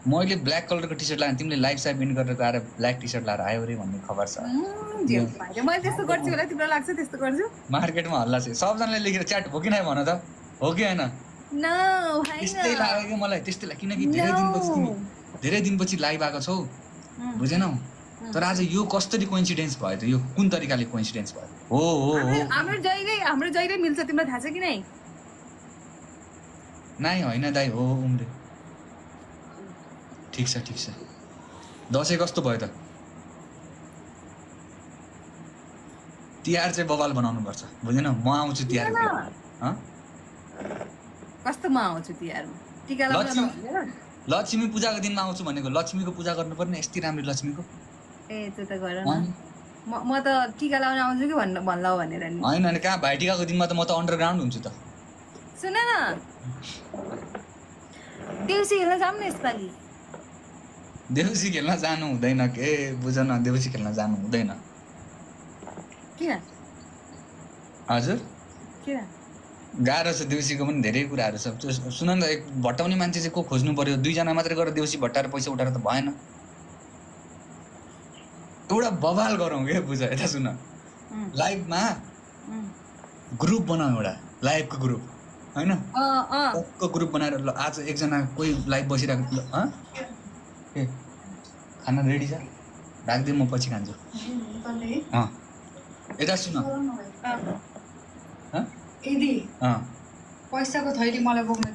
मैले ब्ल्याक कलरको T short लगाएँ तिमीले लाइभ साइभ इन गरेर आएर ब्ल्याक टी सर्ट लगाएर आयो रे भन्ने खबर छ मैले त्यस्तो गर्छु होला तिमीलाई लाग्छ त्यस्तो गर्छु मार्केटमा हल्ला छ सबजनाले लेखेर च्याट हो कि नै भन त हो कि हैन त्यस्तै लाग्यो मलाई त्यस्तै लाग्यो किनकि धेरै दिनपछि लाइभ आएको छौ बुझेनौ तर आज यो कसरी कोइन्सिडेन्स भयो त यो कुन तरिकाले कोइन्सिडेन्स भयो हो हाम्रो जहिले मिल्छ तिमीलाई थाहा छ कि नै नाइ होइन दाइ हो उम्रे ठिक छ दसैँ कस्तो भयो त तिहार चाहिँ बवाल बनाउनु पर्छ बुझेनौ म आउँछु तिहारमा कस्तो म आउँछु तिहारमा टीका लगाउन लक्ष्मी पूजाको दिनमा आउँछु भनेको लक्ष्मीको पूजा गर्नुपर्ने यति राम्रो लक्ष्मीको ए त्यो त गर न म त टीका लगाउन आउँछु कि भन्ला भनेर नि हैन हैन कहाँ भाइटिकाको दिनमा त म त अन्डरग्राउन्ड हुन्छु त सुन न देउसी खेल्न जाऊँ न यसपालि देउसी खेल्न जानु हुँदैन के बुझ न देउसी खेल्न जानु हुँदैन किन हजुर किन गाह्रो छ देउसीको पनि धेरै कुराहरू छ सुन न एक भट्टाउने मान्छे चाहिँ को खोज्नु पर्यो दुईजना मात्रै गरेर देउसी भट्टाएर पैसा उठाएर त भएन एउटा बवाल गरौँ के बुझ यता सुन लाइभमा ग्रुप बनाऊ एउटा लाइभको ग्रुप हैन को ग्रुप बनाएर ल आज एकजना कोही लाइभ बसिरहेको ए खाना रेडी छ राख्दिनु म पछि खान्छु यता सुन यदि पैसाको थैली मलाई बोक्न